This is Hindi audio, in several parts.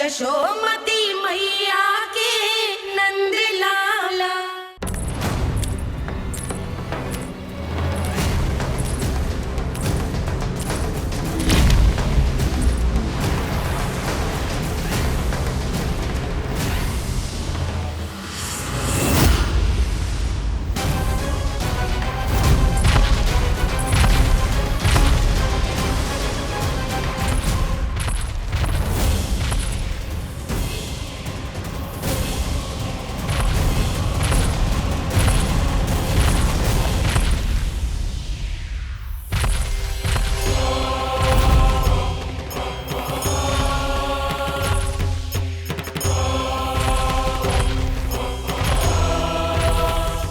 यशोमती मैया के नंद लाला।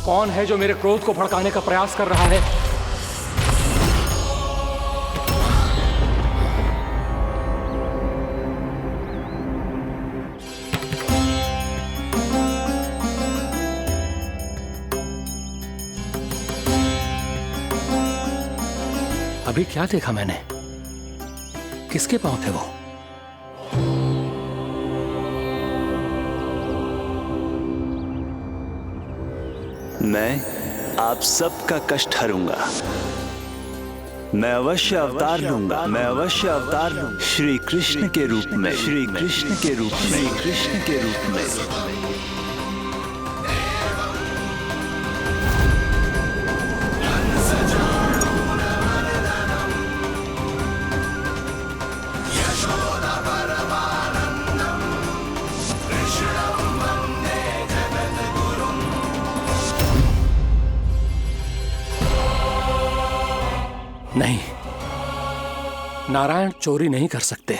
कौन है जो मेरे क्रोध को भड़काने का प्रयास कर रहा है? अभी क्या देखा मैंने? किसके पांव थे वो? मैं आप सबका कष्ट हरूंगा। मैं अवश्य अवतार लूंगा। मैं अवश्य अवतार लूंगा। श्री कृष्ण के रूप में। श्री कृष्ण के रूप में। श्री कृष्ण के रूप में। नहीं, नारायण चोरी नहीं कर सकते।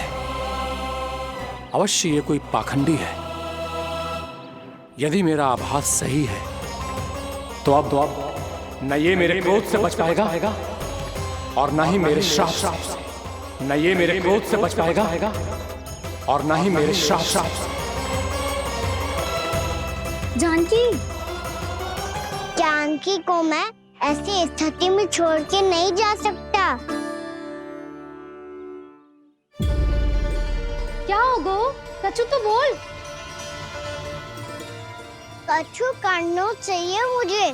अवश्य ये कोई पाखंडी है। यदि मेरा आभास सही है तो अब न ये मेरे क्रोध से बच पाएगा और न ही मेरे श्राप से। न ये मेरे क्रोध से बच पाएगा और न ही मेरे श्राप से। जानकी, जानकी को मैं ऐसी स्थिति में छोड़ के नहीं जा सकता। क्या हो गो? कछु तो बोल। कछु करना चाहिए मुझे,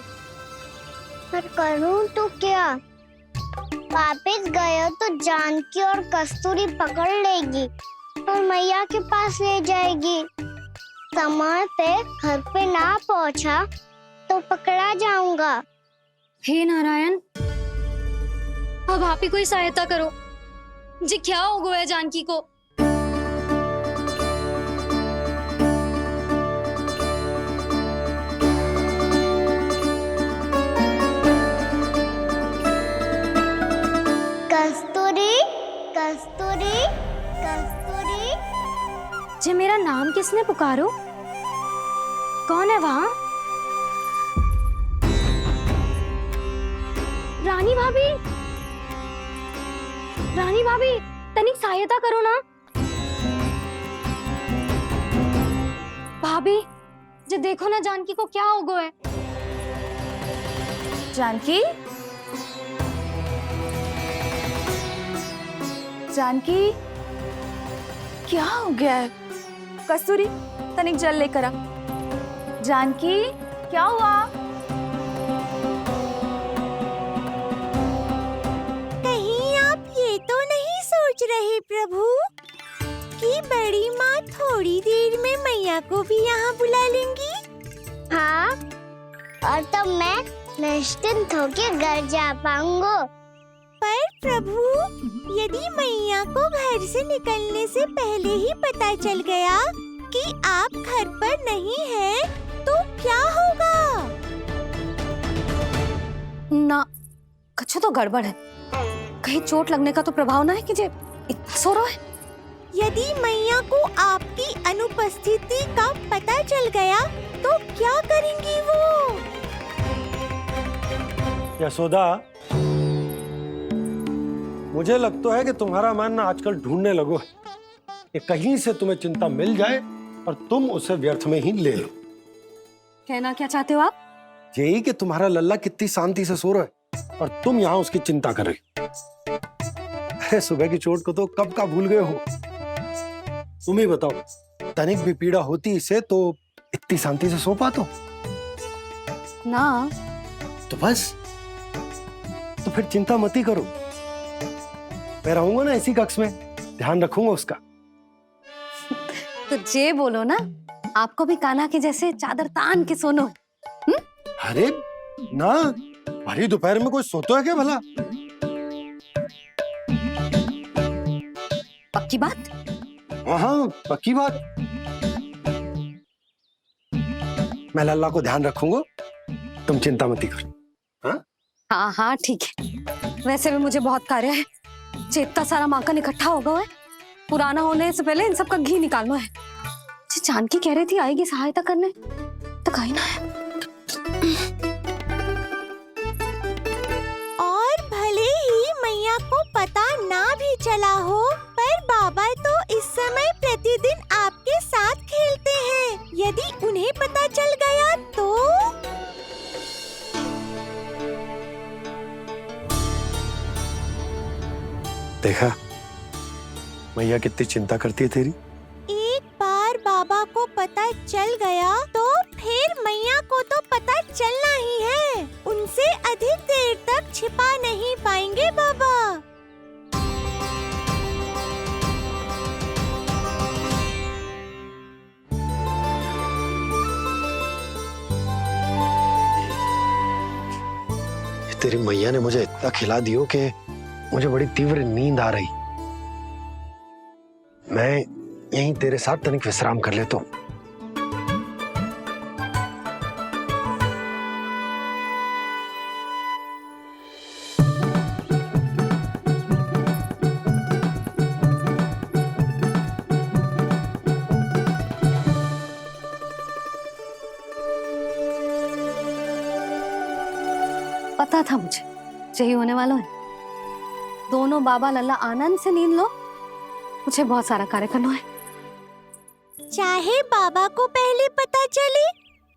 पर करूं तो क्या? वापिस गए तो जानकी और कस्तूरी पकड़ लेगी और मैया के पास ले जाएगी। समय पे घर पे ना पहुंचा तो पकड़ा जाऊंगा। हे नारायण, अब आप ही कोई सहायता करो। जी क्या हो गया जानकी को? कस्तूरी, कस्तूरी, कस्तूरी। जी मेरा नाम किसने पुकारो? कौन है वहाँ? रानी भाभी, रानी भाभी, तनिक सहायता करो ना। भाभी, जी देखो ना जानकी को क्या हो गया है। जानकी, जानकी, क्या हो गया है? कस्तूरी, तनिक जल लेकर आ। जानकी, क्या हुआ? तो नहीं सोच रहे प्रभु कि बड़ी माँ थोड़ी देर में मैया को भी यहाँ बुला लेंगी? हाँ, और तब मैं निश्चिंत होके घर जा पाऊंगा। पर प्रभु, यदि मैया को घर से निकलने से पहले ही पता चल गया कि आप घर पर नहीं हैं, तो क्या होगा? ना, कछु तो गड़बड़ है। कहीं चोट लगने का तो प्रभाव ना है कि जे इतना सो रहा है। यदि मैया को आपकी अनुपस्थिति का पता चल गया तो क्या करेंगी वो? यशोदा, मुझे लगता है कि तुम्हारा मन आजकल ढूंढने लगो है कि कहीं से तुम्हें चिंता मिल जाए और तुम उसे व्यर्थ में ही ले लो। कहना क्या चाहते हो आप? यही कि तुम्हारा लल्ला कितनी शांति से सो रहा है और तुम यहाँ उसकी चिंता कर रही। अरे सुबह की चोट को तो कब का भूल गए हो। तुम ही बताओ, तनिक भी पीड़ा होती इसे तो इतनी शांति से सो पाते हो ना। तो बस, तो फिर चिंता मत ही करो, मैं रहूंगा ना इसी कक्ष में, ध्यान रखूंगा उसका। तो जे बोलो ना, आपको भी कान्हा के जैसे चादर तान के सोनो। अरे ना, भरी दोपहर में कोई सोता है क्या भला? पक्की बात? हाँ पक्की बात। मैं लल्ला को ध्यान रखूंगा, तुम चिंता मत ही करो। हाँ हाँ ठीक है। वैसे भी मुझे बहुत कार्य है, इतना सारा माखन इकट्ठा होगा है, पुराना होने से पहले इन सब का घी निकालना है। जानकी कह रही थी आएगी सहायता करने, तो कहीं ना है। और भले ही मैया को पता ना भी चला हो, पर बाबा तो इस समय प्रतिदिन आपके साथ खेलते हैं। यदि उन्हें पता चल गया तो? देखा मैया कितनी चिंता करती है तेरी। एक बार बाबा को पता चल गया तो फिर मैया को तो पता चलना ही है। उनसे अधिक देर तक छिपा नहीं पाएंगे बाबा। तेरी मैया ने मुझे इतना खिला दियो कि मुझे बड़ी तीव्र नींद आ रही। मैं यहीं तेरे साथ तनिक विश्राम कर लेता हूँ। पता था मुझे यही होने वाला है। दोनों बाबा लल्ला आनंद से नींद लो, मुझे बहुत सारा कार्य करना है। चाहे बाबा को पहले पता चले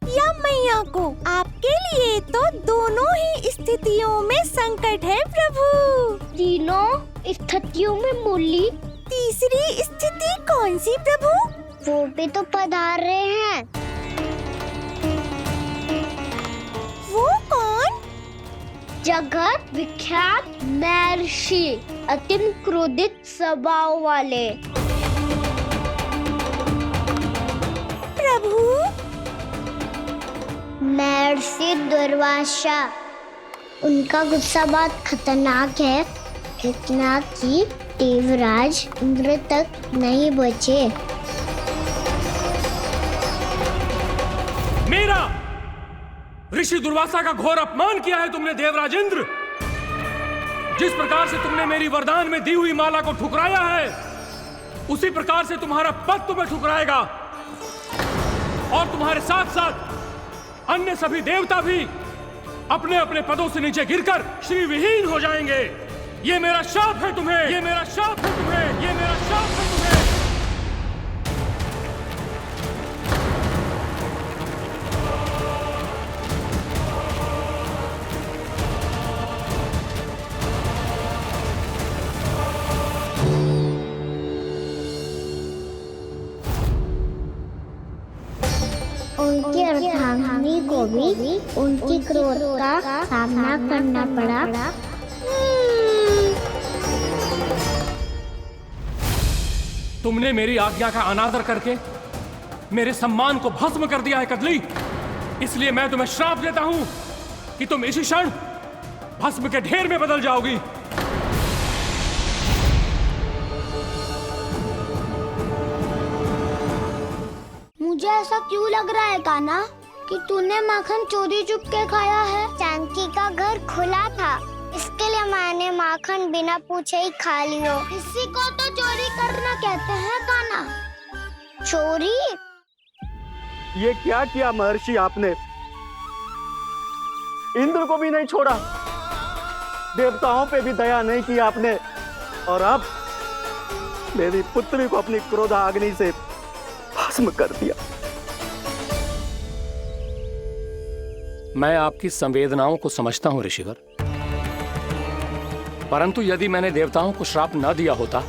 या मैया को, आपके लिए तो दोनों ही स्थितियों में संकट है प्रभु। तीनों स्थितियों में मुरली, तीसरी स्थिति कौन सी प्रभु? वो भी तो पधार रहे हैं। वो कौन? जगत विख्यात महर्षि, अत्यंत क्रोधित स्वभाव वाले। प्रभु महर्षि दुर्वासा। उनका गुस्सा बहुत खतरनाक है, इतना कि देवराज इंद्र तक नहीं बचे। मेरा ऋषि दुर्वासा का घोर अपमान किया है तुमने देवराज इंद्र। जिस प्रकार से तुमने मेरी वरदान में दी हुई माला को ठुकराया है, उसी प्रकार से तुम्हारा पद तुम्हें ठुकराएगा, और तुम्हारे साथ साथ अन्य सभी देवता भी अपने अपने पदों से नीचे गिरकर श्री विहीन हो जाएंगे। ये मेरा शाप है तुम्हें, ये मेरा शाप है तुम्हें, ये मेरा शाप है तुम्हें। उनकी अर्धांगिनी को भी उनकी क्रोध का सामना करना पड़ा। तुमने मेरी आज्ञा का अनादर करके मेरे सम्मान को भस्म कर दिया है कदली। इसलिए मैं तुम्हें श्राप देता हूं कि तुम इसी क्षण भस्म के ढेर में बदल जाओगी। मुझे ऐसा क्यों लग रहा है कान्हा कि तूने माखन चोरी चुप के खाया है? जानकी का घर खुला था, इसके लिए मैंने माखन बिना पूछे ही खा लियो। इसी को तो चोरी करना कहते हैं कान्हा। चोरी? ये क्या किया महर्षि आपने? इंद्र को भी नहीं छोड़ा, देवताओं पे भी दया नहीं की आपने, और अब मेरी पुत्री को अपनी क्रोधाग्नि से भस्म कर दिया। मैं आपकी संवेदनाओं को समझता हूं ऋषिवर, परंतु यदि मैंने देवताओं को श्राप न दिया होता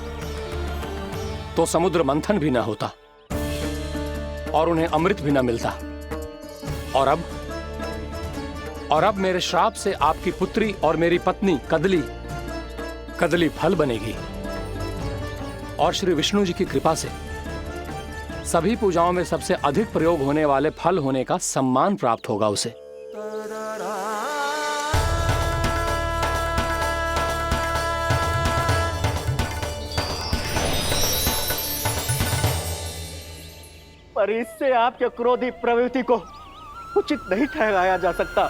तो समुद्र मंथन भी न होता। और उन्हें अमृत भी न मिलता। और अब मेरे श्राप से आपकी पुत्री और मेरी पत्नी कदली फल बनेगी। और श्री विष्णु जी की कृपा से सभी पूजाओं में सबसे अधिक प्रयोग होने वाले फल होने का सम्मान प्राप्त होगा उसे। पर इससे आपके क्रोधी प्रवृत्ति को उचित नहीं ठहराया जा सकता।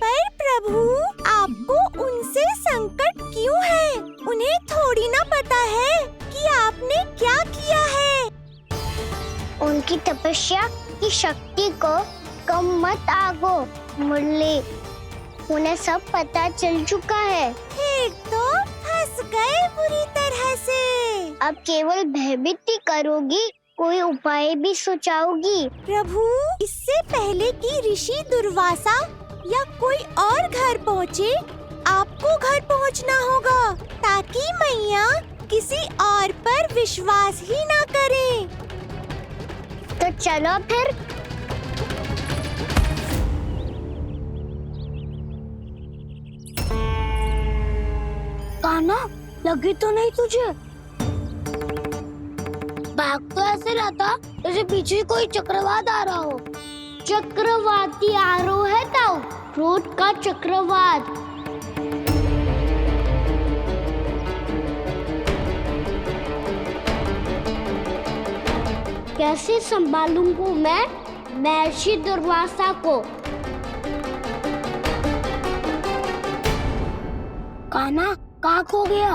पर प्रभु, आपको उनसे संकट क्यों है? उन्हें थोड़ी ना पता है कि आपने क्या किया है। उनकी तपस्या की शक्ति को कम मत आगो मुरली, उन्हें सब पता चल चुका है। फिर तो फंस गए बुरी तरह से। अब केवल भयभीत ही करोगी, कोई उपाय भी सुझाओगी? प्रभु, इससे पहले कि ऋषि दुर्वासा या कोई और घर पहुँचे, आपको घर पहुँचना होगा ताकि मैया किसी और पर विश्वास ही ना करे। तो चलो फिर। कान्हा, लगी तो नहीं तुझे? भाग तो ऐसे रहा था जैसे पीछे कोई चक्रवात आ रहा हो। चक्रवाती आरोह है ताऊ, क्रोध का चक्रवात। कैसे संभालूंगा मैं महर्षि दुर्वासा को? कान्हा, कहाँ खो गया?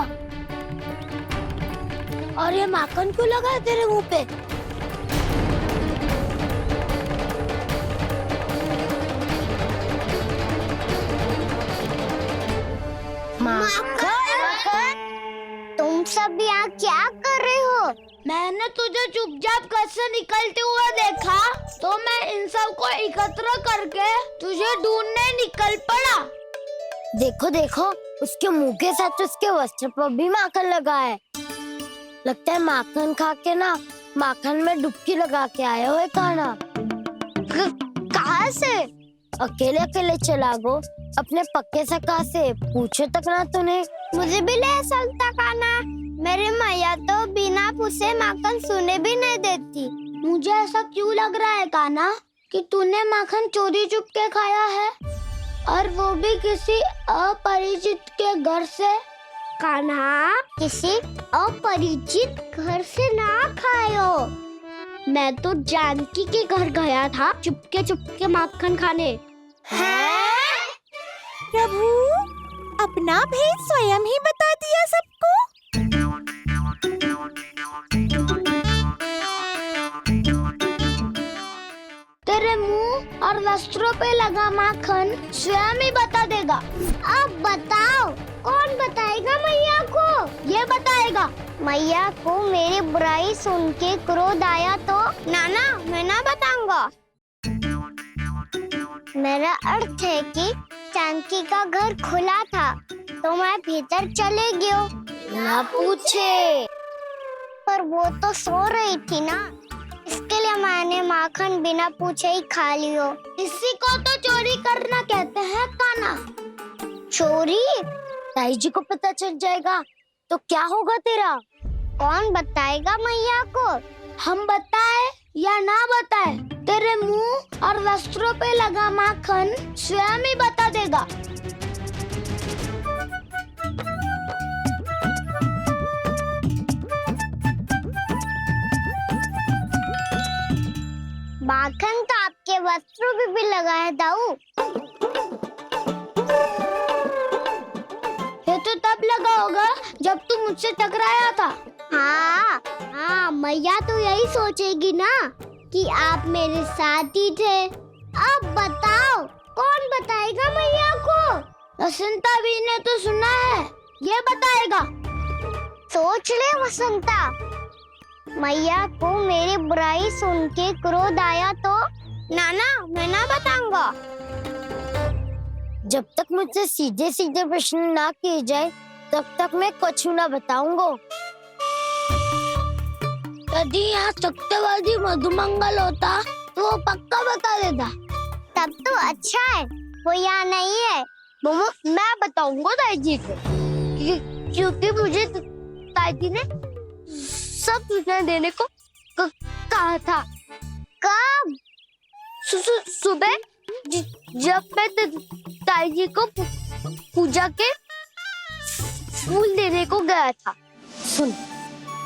और ये माखन क्यों लगा है तेरे मुंह पे? माखन? तुम सब यहाँ क्या कर रहे हो? मैंने तुझे चुपचाप घर से निकलते हुए देखा तो मैं इन सब को एकत्र करके तुझे ढूंढने निकल पड़ा। देखो देखो, उसके मुंह के साथ उसके वस्त्र पर भी माखन लगा है। लगता है माखन खा के ना माखन में डुबकी लगा के आया हुआ है कान्हा। कहाँ से? अकेले अकेले चला गो अपने पक्के सखा से, पूछो तक ना तूने। मुझे भी ले चलता कान्हा, मेरी मैया तो बिना पूछे माखन सुने भी नहीं देती। मुझे ऐसा क्यों लग रहा है कान्हा कि तूने माखन चोरी चुप के खाया है, और वो भी किसी अपरिचित के घर से? कान्हा, किसी अपरिचित घर से ना खायो। मैं तो जानकी के घर गया था चुपके माखन खाने। हैं? प्रभु, अपना भेद स्वयं ही बता दिया सबको। तेरे मुंह और वस्त्रों पे लगा माखन स्वयं ही बता देगा। अब बताओ, कौन बताएगा मैया को? ये बताएगा। मैया को मेरी बुराई सुन के क्रोध आया तो? नाना, मैं ना बताऊंगा। मेरा अर्थ है कि जानकी का घर खुला था तो मैं भीतर चले गयो। ना पूछे। पर वो तो सो रही थी ना, इसके लिए मैंने माखन बिना पूछे ही खा लियो। इसी को तो चोरी करना कहते हैं कान्हा। चोरी? ताई जी को पता चल जाएगा तो क्या होगा तेरा? कौन बताएगा मैया को? हम बताए या ना बताए, तेरे मुंह और वस्त्रों पे लगा माखन स्वयं ही बता देगा। माखन तो आपके वस्त्रों पे भी लगा है दाऊ। ये तो तब लगा होगा जब तुम मुझसे टकराया था। हाँ, मैया तो यही सोचेगी ना कि आप मेरे साथ ही थे। अब बताओ, कौन बताएगा मैया को? वसंता भी ने तो सुना है, ये बताएगा। सोच ले वसंता, मैया को मेरी बुराई सुन के क्रोध आया तो? नाना, मैं ना बताऊंगा। जब तक मुझसे सीधे सीधे प्रश्न ना किए जाए तब तक मैं कुछ ना बताऊंगा। यदि यहाँ सत्यवादी मधुमंगल होता तो वो पक्का बता देता। तब तो अच्छा है वो यहाँ नहीं है। मोमो मैं बताऊंगा ताई जी को क्योंकि मुझे ताई जी ने सब सूचना देने को कहा था। कब? सुबह जब मैं ताई जी को पूजा के फूल देने को गया था। सुन,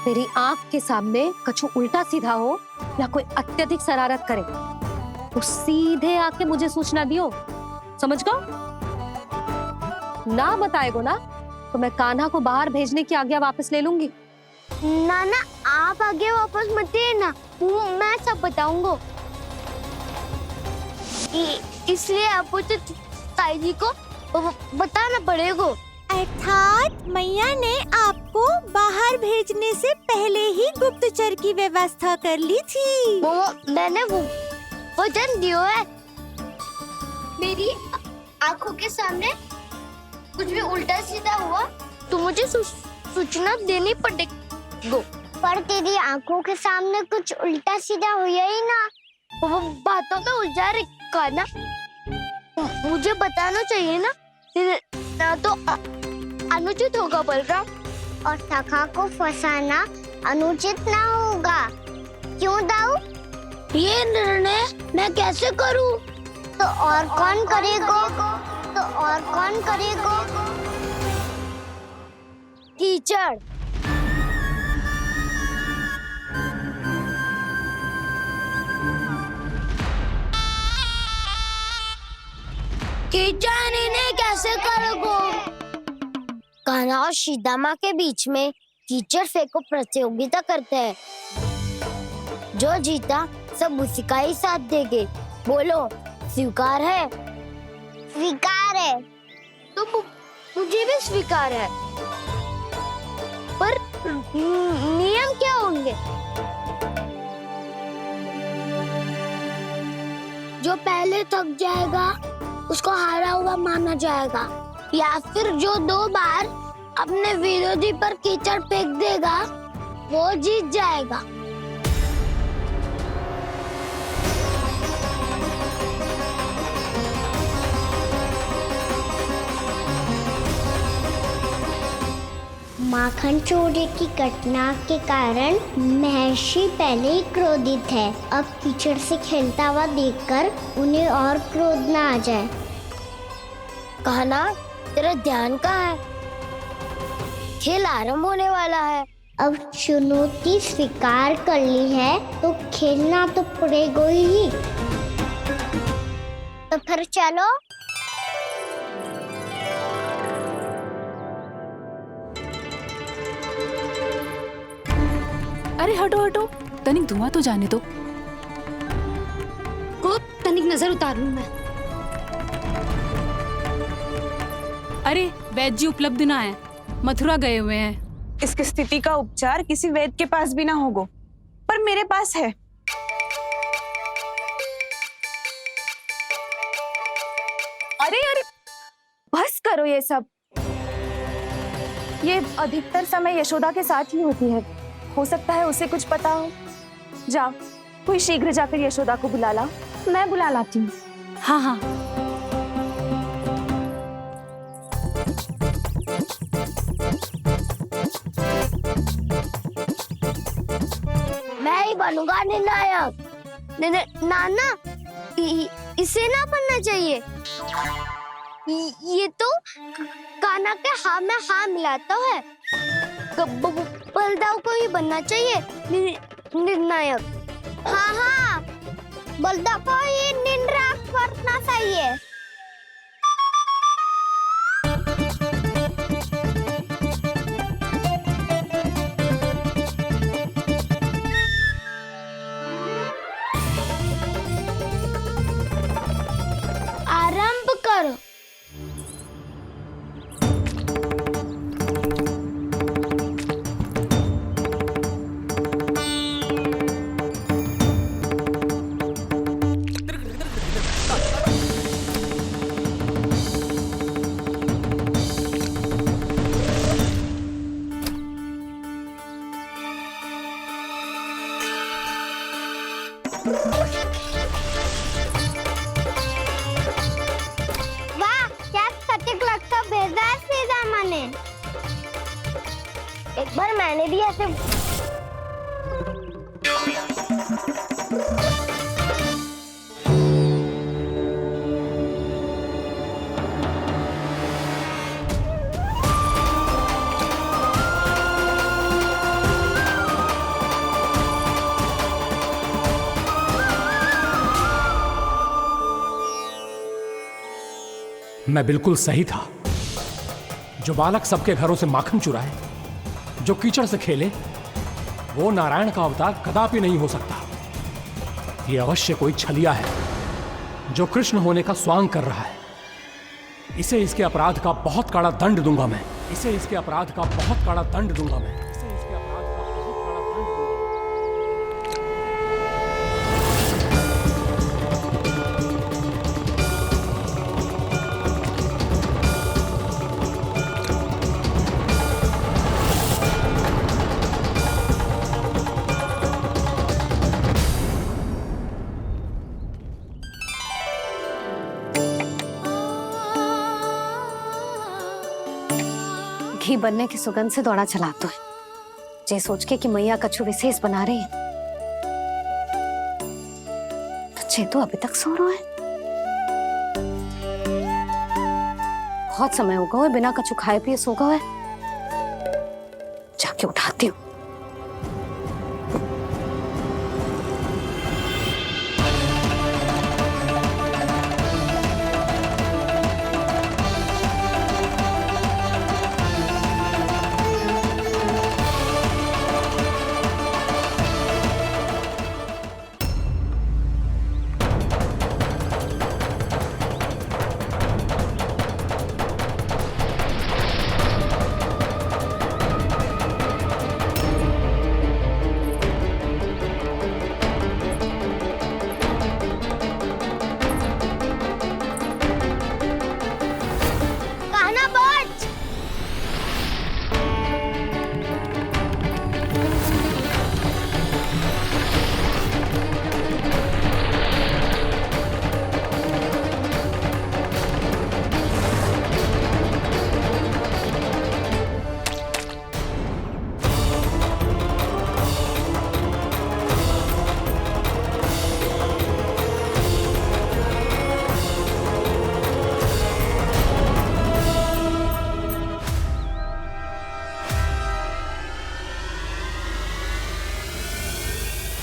तेरी आंख के सामने कछु उल्टा सीधा हो या कोई अत्यधिक शरारत करे तो सीधे आके मुझे सूचना दियो, समझ गो? ना बताएगो ना तो मैं कान्हा को बाहर भेजने की आज्ञा वापस ले लूंगी। नाना आप आगे वापस मत देना, मैं सब बताऊंगा। इसलिए आपको तो ताई जी को बताना पड़ेगा। अर्थात मैया ने आपको बाहर भेजने से पहले ही गुप्तचर की व्यवस्था कर ली थी। मैंने वो वचन दिया है। मेरी आंखों के सामने कुछ भी उल्टा सीधा हुआ तो मुझे सूचना देनी पड़ेगी। पर तेरी आंखों के सामने कुछ उल्टा सीधा हुआ ही ना, वो बातों में उलझा रखा ना, मुझे बताना चाहिए ना तो अनुचित होगा बलराम। और सखा को फंसाना अनुचित ना होगा, क्यों दाऊ? ये निर्णय मैं कैसे करूं? तो और कौन करेगा? कीचड़। कीचड़ इन्हें कैसे करोगे? कान्हा और सीता के बीच में कीचड़ फेंको प्रतियोगिता करते हैं। जो जीता सब उसी का ही साथ देंगे। बोलो स्वीकार है? स्वीकार है। तो मुझे भी स्वीकार है। पर नियम क्या होंगे? जो पहले थक जाएगा उसको हारा हुआ माना जाएगा, या फिर जो 2 बार अपने विरोधी पर कीचड़ फेंक देगा वो जीत जाएगा। माखन चोरी की घटना के कारण महर्षि पहले ही क्रोधित है। अब कीचड़ से खेलता हुआ देखकर उन्हें और क्रोध ना आ जाए। कान्हा तेरा ध्यान कहाँ है? खेल आरंभ होने वाला है। अब चुनौती स्वीकार कर ली है तो खेलना तो पड़ेगा ही। तो फिर चलो। अरे हटो हटो, तनिक धुआं तो जाने दो। को तनिक नजर उतार लूं मैं। अरे वैद्य जी उपलब्ध ना है, मथुरा गए हुए हैं। इसकी स्थिति का उपचार किसी वैद्य के पास भी ना होगा, पर मेरे पास है। अरे अरे बस करो ये सब। ये अधिकतर समय यशोदा के साथ ही होती है। हो सकता है उसे कुछ पता हो। जा, कोई शीघ्र जाकर यशोदा को बुला ला। मैं बुला लाती हूँ। हाँ हाँ। मैं ही बनूंगा निर्णायक। नाना इसे ना बनना चाहिए। ये तो कान्हा के हाँ में हाँ मिलाता है। बलदाऊ को ही बनना चाहिए निर्णायक। हाँ बलदाऊ को ही निर्णायक बनना चाहिए। आरंभ करो। पर मैंने भी ऐसे मैं बिल्कुल सही था। जो बालक सबके घरों से माखन चुराए, जो कीचड़ से खेले, वो नारायण का अवतार कदापि नहीं हो सकता। ये अवश्य कोई छलिया है जो कृष्ण होने का स्वांग कर रहा है। इसे इसके अपराध का बहुत कड़ा दंड दूंगा मैं। इसे इसके अपराध का बहुत कड़ा दंड दूंगा मैं। इसे इसके अपराध का बहुत कड़ा दंड दूंगा। घी बनने की सुगंध से दौड़ा चला तो है, जे सोच के कि मैया कछु विशेष बना रही है। तो चे तो अभी तक सो रहा है। बहुत समय हो गया है, बिना कछु खाए पिए सो गया है। जाके उठाती हूँ।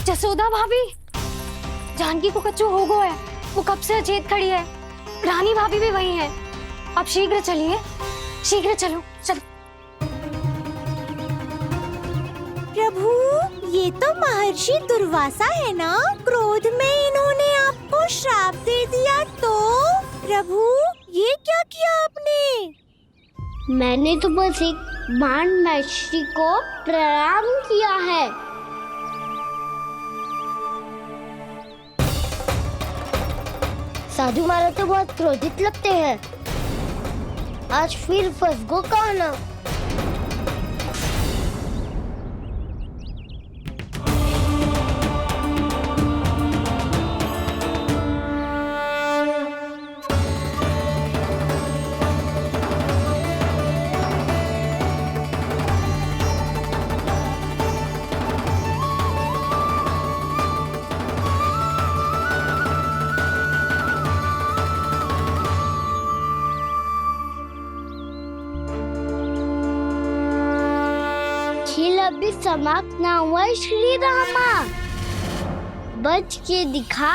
जसोदा भाभी, जानकी को कच्चू हो गया है। वो कब से अचेत खड़ी है। रानी भाभी भी वही है। आप शीघ्र चलिए, शीघ्र चलो चलो। प्रभु, ये तो महर्षि दुर्वासा है ना? क्रोध में इन्होंने आपको श्राप दे दिया तो? प्रभु, ये क्या किया आपने? मैंने तो बस एक बाण महर्षि को प्रणाम किया है। साधु महाराज तो बहुत क्रोधित लगते हैं। आज फिर फंस गो कहना। खेल अभी समाप्त ना हुआ श्री रामा, बच के दिखा।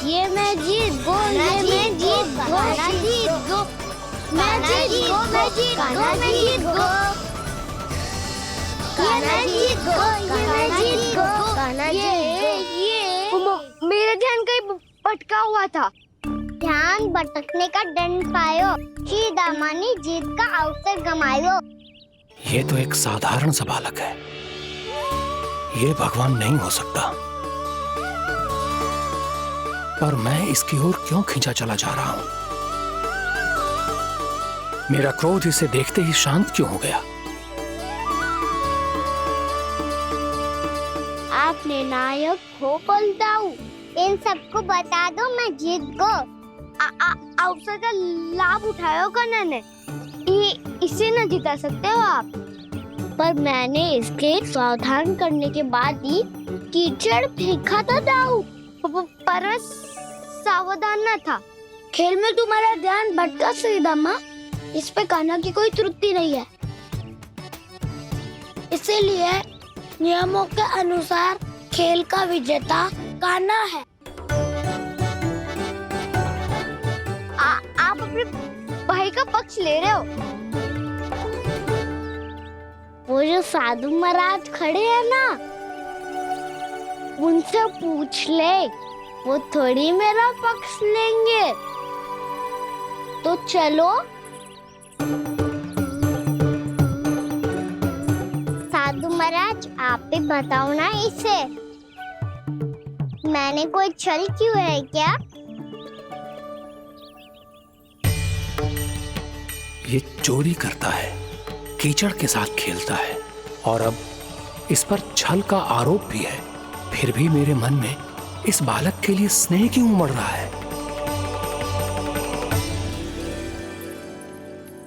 ये मैं जीत गो, ये मैं जीत गो, जीत गो, मैं जीत गो, मैं जीत गो, मैं जीत गो, ये मैं जीत गो, ये मैं जीत गो, ये मेरा ध्यान कहीं भटका हुआ था। ध्यान भटकने का दंड पायो, श्री दामानी जीत का अवसर गमायो। ये तो एक साधारण सा बालक है, ये भगवान नहीं हो सकता। पर मैं इसकी ओर क्यों खींचा चला जा रहा हूं? मेरा क्रोध इसे देखते ही शांत क्यों हो गया? आपने नायक हो पलटाऊ, इन सबको बता दो मैं जीत गो। अवसर का लाभ उठाया कान्हा ने। इसे न जिता सकते हो आप। पर मैंने इसके सावधान करने के बाद ही कीचड़ फेंका था दाऊ, पर मैं सावधान न था। खेल में तुम्हारा ध्यान भटका श्रीदामा, इस पे कान्हा की कोई त्रुटि नहीं है। इसीलिए नियमों के अनुसार खेल का विजेता कान्हा है। आप अपने भाई का पक्ष ले रहे हो। वो जो साधु महाराज खड़े हैं ना, उनसे पूछ ले, वो थोड़ी मेरा पक्ष लेंगे। तो चलो। साधु महाराज आप भी बताओ ना इसे, मैंने कोई छल क्यों है क्या? ये चोरी करता है, कीचड़ के साथ खेलता है और अब इस पर छल का आरोप भी है। फिर भी मेरे मन में इस बालक के लिए स्नेह क्यों उमड़ रहा है?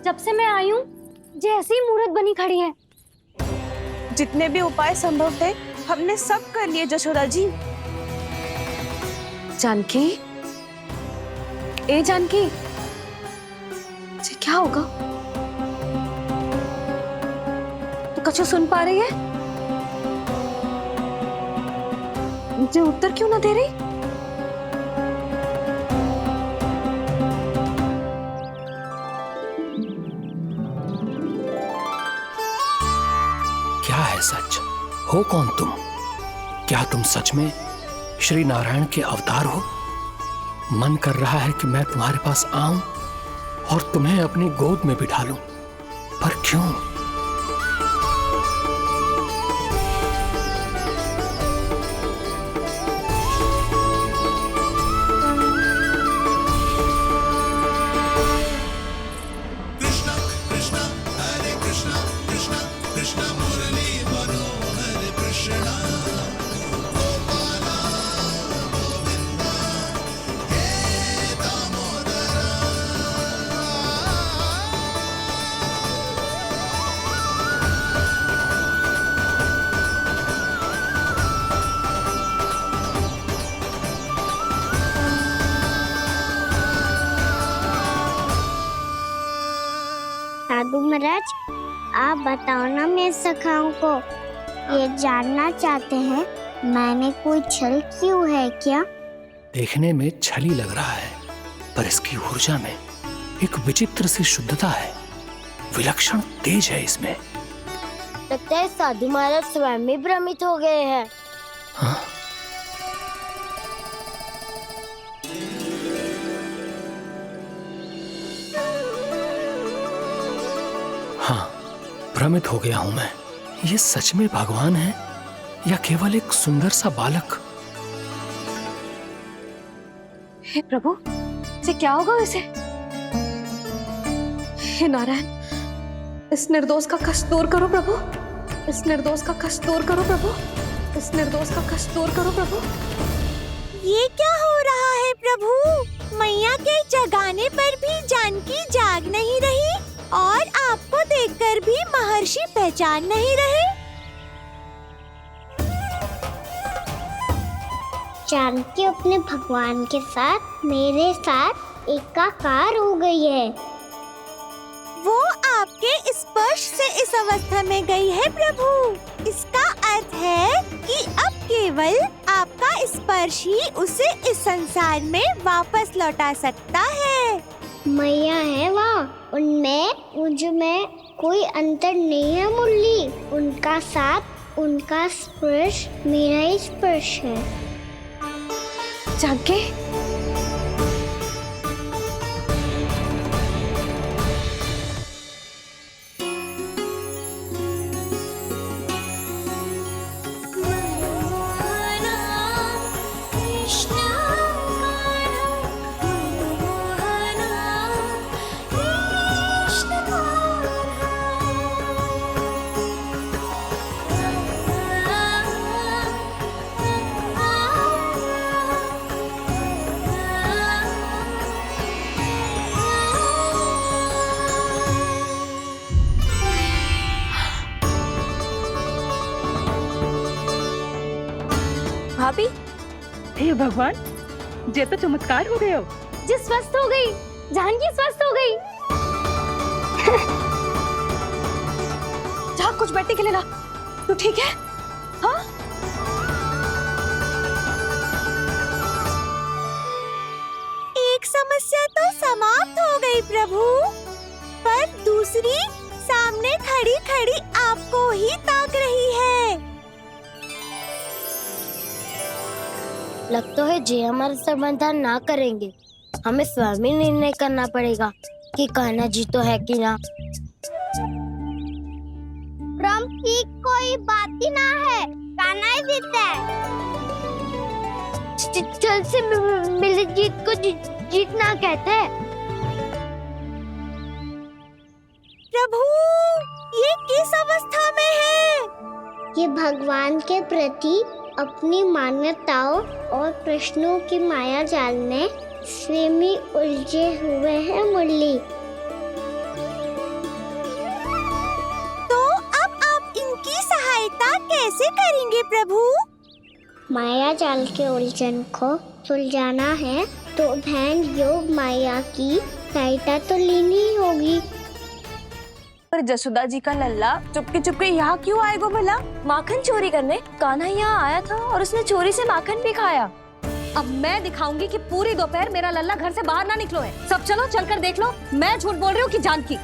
जब से मैं आई हूँ जैसी ही मूर्त बनी खड़ी है। जितने भी उपाय संभव थे हमने सब कर लिए जशोदा जी। जानकी, ए जानकी, ये क्या होगा? तो कछु सुन पा रही है? मुझे उत्तर क्यों ना दे रही? क्या है सच? हो कौन तुम? क्या तुम सच में श्री नारायण के अवतार हो? मन कर रहा है कि मैं तुम्हारे पास आऊं और तुम्हें अपनी गोद में बिठा लूं, पर क्यों? साधु महाराज आप बताओ ना मेरे सखाओं को, ये जानना चाहते हैं मैंने कोई छल क्यों है क्या? देखने में छली लग रहा है, पर इसकी ऊर्जा में एक विचित्र सी शुद्धता है, विलक्षण तेज है इसमें। लगता है साधु महाराज स्वयं भी भ्रमित हो गए हैं। हाँ? हाँ, भ्रमित हो गया हूं मैं। ये सच में भगवान है या केवल एक सुंदर सा बालक? हे प्रभु, इसे क्या होगा इसे? हे नारायण, इस निर्दोष का कष्ट दूर करो प्रभु, इस निर्दोष का कष्ट दूर करो प्रभु, इस निर्दोष का कष्ट दूर करो प्रभु। ये क्या हो रहा है प्रभु? मैया के जगाने पर भी जानकी जाग नहीं रही और आपको देखकर भी महर्षि पहचान नहीं रहे। जानकी अपने भगवान के साथ मेरे साथ एकाकार हो गई है। वो आपके स्पर्श से इस अवस्था में गई है प्रभु। इसका अर्थ है कि अब केवल आपका स्पर्श ही उसे इस संसार में वापस लौटा सकता है। मैया है वहाँ, उनमें मुझ में कोई अंतर नहीं है मुरली। उनका साथ, उनका स्पर्श मेरा ही स्पर्श है। जानकी, हे भगवान, जे तो चमत्कार हो गए हो। जी स्वस्थ हो गई, जानकी स्वस्थ हो गई। जा कुछ बैठने के लिए ला। तू ठीक है? हाँ? एक समस्या तो समाप्त हो गई प्रभु, पर दूसरी सामने खड़ी खड़ी आपको ही ताक रही है। लगता है जे हमारा समाधान ना करेंगे, हमें स्वयं ही निर्णय करना पड़ेगा कि कान्हा जी तो है कि ना। राम की कोई बात ही ना है, कान्हा ही जीतता है। चल से मिले जीत को जीतना कहते हैं। प्रभु, ये किस अवस्था में है? ये भगवान के प्रति अपनी मान्यताओं और प्रश्नों की माया जाल में स्वयं ही उलझे हुए हैं मुरली। तो अब आप इनकी सहायता कैसे करेंगे प्रभु? माया जाल के उलझन को सुलझाना है तो बहन योग माया की सहायता तो लेनी ही होगी। पर जसोदा जी का लल्ला चुपके यहाँ क्यों आएगा भला? माखन चोरी करने। कान्हा यहाँ आया था और उसने चोरी से माखन भी खाया। अब मैं दिखाऊंगी कि पूरी दोपहर मेरा लल्ला घर से बाहर ना निकलो है। सब चलो चलकर देख लो, मैं झूठ बोल रही हूँ कि जानकी।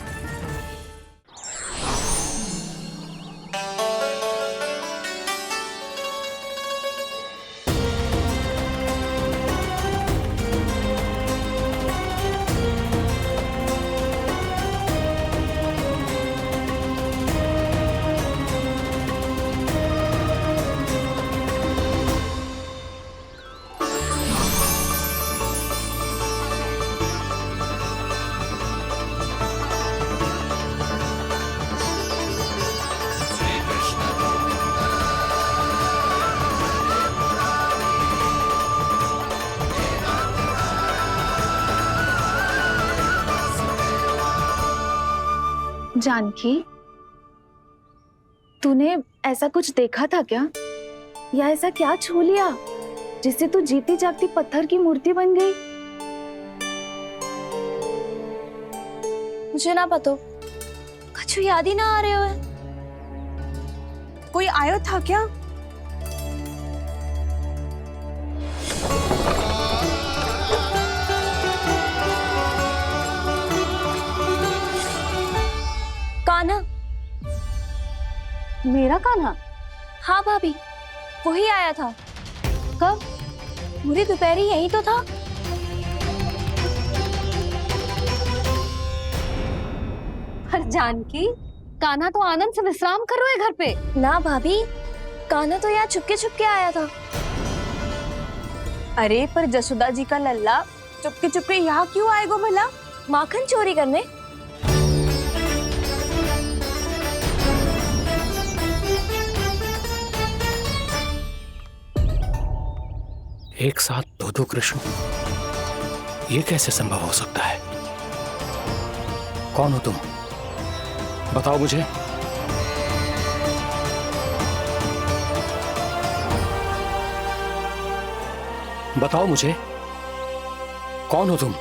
जानकी, तूने ऐसा कुछ देखा था क्या, या ऐसा क्या छू लिया जिससे तू जीती जागती पत्थर की मूर्ति बन गई? मुझे ना पता, कुछ याद ही ना आ रहे हो। कोई आयो था क्या? कान्हा। मेरा कान्हा? हाँ भाभी, वही आया था। कब? पूरी दोपहर यही तो था। पर जानकी, कान्हा तो आनंद से विश्राम कर रहे घर पे। ना भाभी, कान्हा तो यहाँ छुपके छुपके आया था। अरे पर जसोदा जी का लल्ला चुपके चुपके यहाँ क्यों आएगा भला? माखन चोरी करने। एक साथ दो कृष्ण, ये कैसे संभव हो सकता है? कौन हो तुम? बताओ मुझे। बताओ मुझे, कौन हो तुम?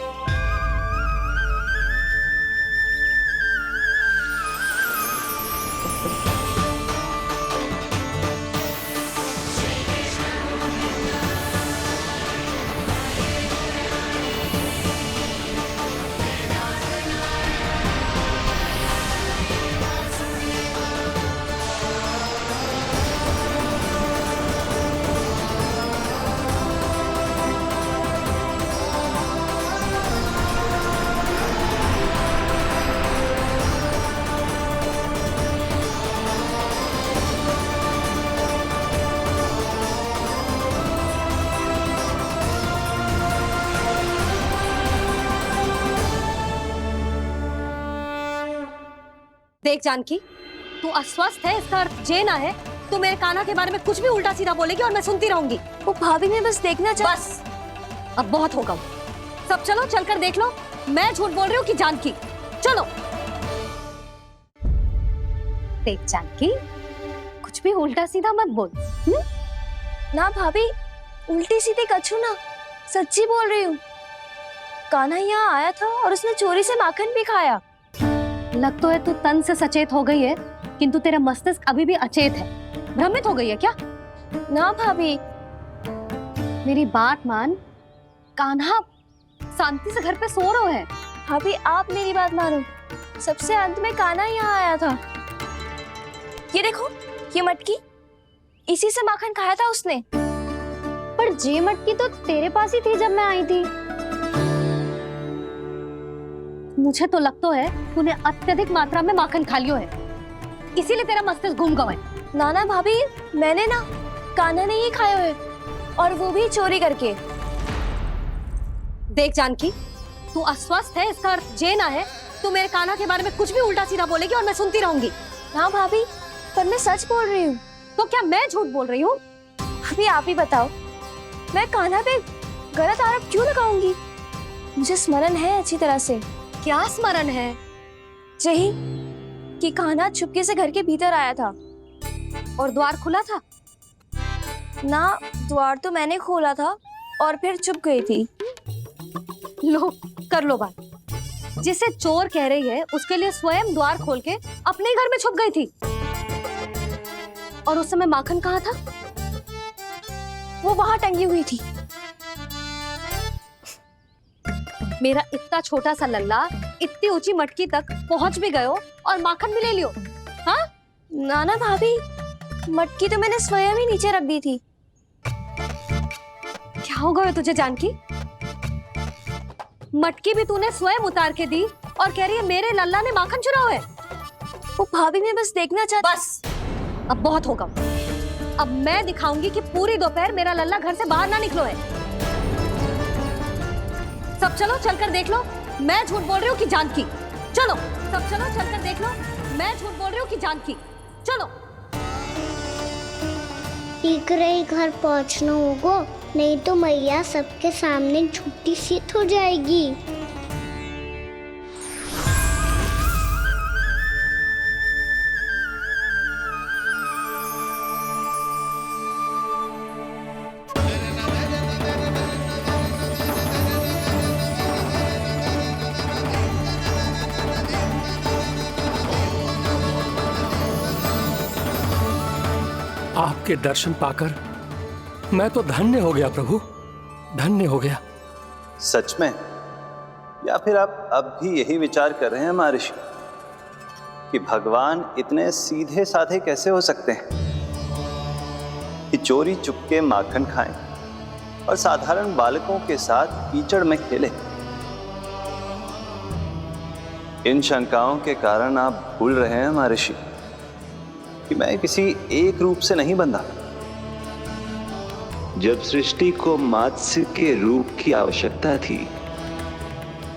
देख जानकी, तू अस्वस्थ है, इसका अर्थ ये ना है तू मेरे कान्हा के बारे में कुछ भी उल्टा सीधा बोलेगी और मैं सुनती रहूंगी। वो भाभी ने बस देखना चाहा। बस, अब बहुत होगा। सब चलो चलकर देख लो, मैं झूठ बोल रही हूँ कि जानकी। चलो। देख जानकी, कुछ भी उल्टा सीधा मत बोल। ना भाभी, उल्टी सीधी कछु ना, सच्ची बोल रही हूँ। कान्हा यहाँ आया था और उसने चोरी से माखन भी खाया। लग तो है तू तन से सचेत हो गई है, किंतु तेरा मस्तिष्क अभी भी अचेत है। भ्रमित हो गई है क्या? ना भाभी। मेरी बात मान, कान्हा शांति से घर पे सो रहा है। भाभी आप मेरी बात मानो, सबसे अंत में कान्हा यहाँ आया था। ये देखो, ये मटकी, इसी से माखन खाया था उसने। पर ये मटकी तो तेरे पास ही थी जब मैं आई थी। मुझे तो लगता है तूने अत्यधिक मात्रा में माखन खा लियो है, इसीलिए तेरा मस्तिष्क घूम गया है। ना ना भाभी, मैंने ना, कान्हा ने ही खाया है, और वो भी चोरी करके। देख जानकी, तू अस्वस्थ है, इसका अर्थ ये ना है तू मेरे कान्हा के बारे में कुछ भी उल्टा सीधा बोलेगी और मैं सुनती रहूंगी। ना भाभी, पर मैं सच बोल रही हूँ। तो क्या मैं झूठ बोल रही हूँ? भाभी आप ही बताओ, मैं कान्हा पे गलत आरोप क्यों लगाऊंगी? मुझे स्मरण है अच्छी तरह से। क्या स्मरण है? यही कि कान्हा चुपके से घर के भीतर आया था। और द्वार खुला था? ना, द्वार तो मैंने खोला था और फिर चुप गई थी। लो, कर लो बात। जिसे चोर कह रही है उसके लिए स्वयं द्वार खोल के अपने घर में छुप गई थी। और उस समय माखन कहाँ था? वो वहां टंगी हुई थी। मेरा इतना छोटा सा लल्ला इतनी ऊंची मटकी तक पहुंच भी गयो और माखन भी ले लियो। हाँ? ना ना भाभी, मटकी तो मैंने स्वयं ही नीचे रख दी थी। क्या हो गया तुझे जानकी? मटकी भी तूने स्वयं उतार के दी और कह रही है मेरे लल्ला ने माखन चुराया है। वो भाभी मैं बस देखना चाहती। बस, अब बहुत होगा। अब मैं दिखाऊंगी कि पूरी दोपहर मेरा लल्ला घर से बाहर ना निकलो है। सब चलो, चलकर देख लो मैं झूठ बोल रही हूँ कि जानकी। चलो सब चलो, चलकर देख लो मैं झूठ बोल रही हूँ कि जानकी। चलो। शीघ्र ही घर पहुंचना होगा, नहीं तो मैया सबके सामने झूठी सिद्ध हो जाएगी। आपके दर्शन पाकर मैं तो धन्य हो गया प्रभु, धन्य हो गया। सच में? या फिर आप अब भी यही विचार कर रहे हैं महर्षि कि भगवान इतने सीधे साधे कैसे हो सकते हैं कि चोरी चुपके माखन खाएं और साधारण बालकों के साथ कीचड़ में खेलें? इन शंकाओं के कारण आप भूल रहे हैं महर्षि कि मैं किसी एक रूप से नहीं बंधा। जब सृष्टि को मत्स्य के रूप की आवश्यकता थी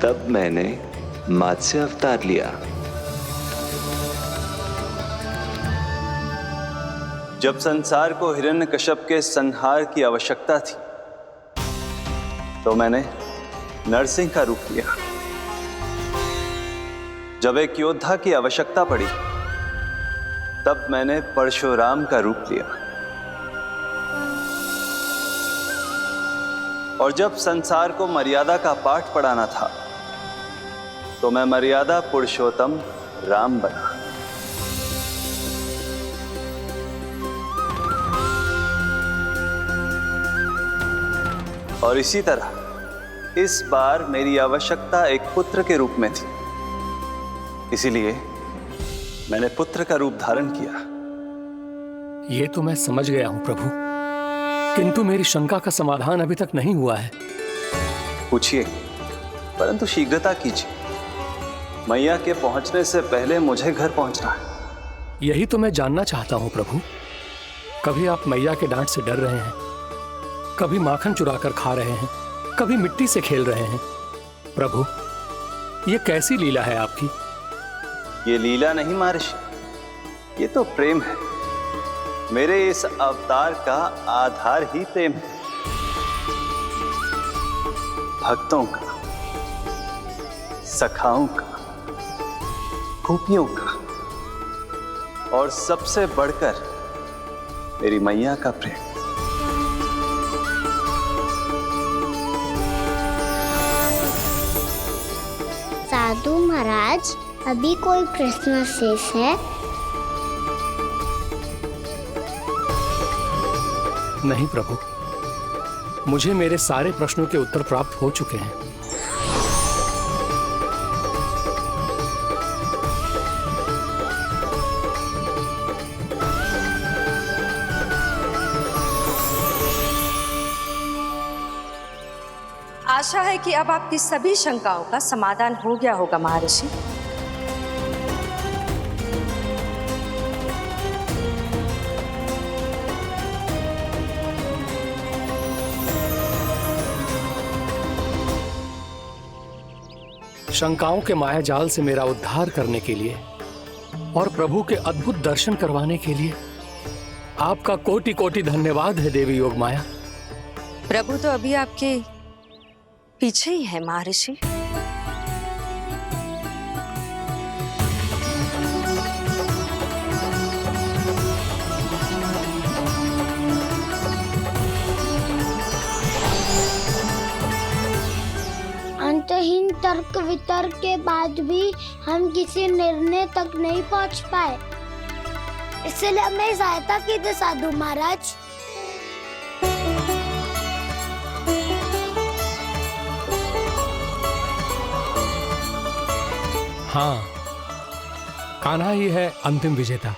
तब मैंने मत्स्य अवतार लिया। जब संसार को हिरण्यकश्यप के संहार की आवश्यकता थी तो मैंने नरसिंह का रूप लिया। जब एक योद्धा की आवश्यकता पड़ी तब मैंने परशुराम का रूप लिया। और जब संसार को मर्यादा का पाठ पढ़ाना था तो मैं मर्यादा पुरुषोत्तम राम बना। और इसी तरह इस बार मेरी आवश्यकता एक पुत्र के रूप में थी, इसीलिए मैंने पुत्र का रूप धारण किया। ये तो मैं समझ गया हूं प्रभु, किंतु मेरी शंका का समाधान अभी तक नहीं हुआ है। पूछिए, परंतु शीघ्रता कीजिए। मैया के पहुंचने से पहले मुझे घर पहुंचना है। यही तो मैं जानना चाहता हूं प्रभु। कभी आप मैया के डांट से डर रहे हैं, कभी माखन चुरा कर खा रहे हैं, कभी मिट्टी से खेल रहे हैं। प्रभु, ये कैसी लीला है आपकी? ये लीला नहीं महर्षि, ये तो प्रेम है। मेरे इस अवतार का आधार ही प्रेम है। भक्तों का, सखाओं का, गोपियों का और सबसे बढ़कर मेरी मैया का प्रेम। साधु महाराज, अभी कोई प्रश्न शेष है? नहीं प्रभु, मुझे मेरे सारे प्रश्नों के उत्तर प्राप्त हो चुके हैं। आशा है कि अब आपकी सभी शंकाओं का समाधान हो गया होगा महर्षि। शंकाओं के मायाजाल से मेरा उद्धार करने के लिए और प्रभु के अद्भुत दर्शन करवाने के लिए आपका कोटि कोटि धन्यवाद है देवी योगमाया। प्रभु तो अभी आपके पीछे ही है महर्षि। अंतहीन तर्क वितर्क के बाद भी हम किसी निर्णय तक नहीं पहुंच पाए, इसलिए हमें सहायता कीजिए साधु महाराज। हाँ, कान्हा ही है अंतिम विजेता।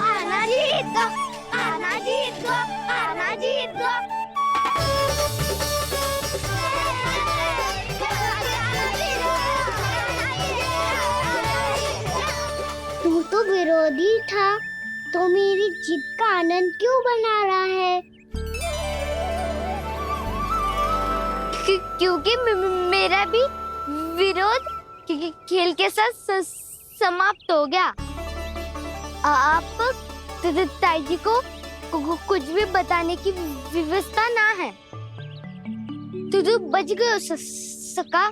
आना जीत दो, आना जीत दो, आना जीत दो। तू तो विरोधी था, तो मेरी जीत का आनंद क्यों बना रहा है? क्योंकि मेरा भी विरोध खेल के साथ समाप्त हो गया। आप ताई जी को कुछ भी बताने की व्यवस्था ना है। तू बच गयो सका।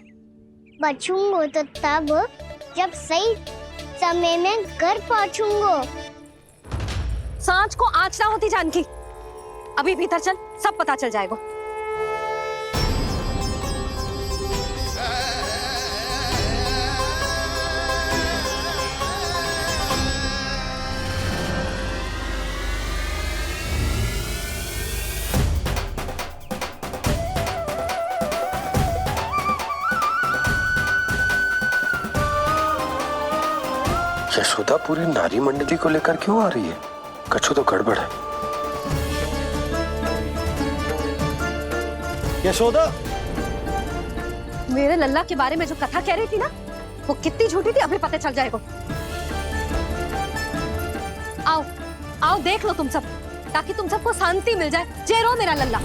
बचूंगो तो तब जब सही समय में घर पहुंचूंगो। सांच को आँच ना होती जानकी। अभी भीतर चल, सब पता चल जाएगा। यशोदा पूरी नारी मंडली को लेकर क्यों आ रही है? कछु तो गड़बड़ है। यशोदा, मेरे लल्ला के बारे में जो कथा कह रही थी ना, वो कितनी झूठी थी अभी पता चल जाएगा। आओ आओ देख लो तुम सब, ताकि तुम सबको शांति मिल जाए। जय रो मेरा लल्ला।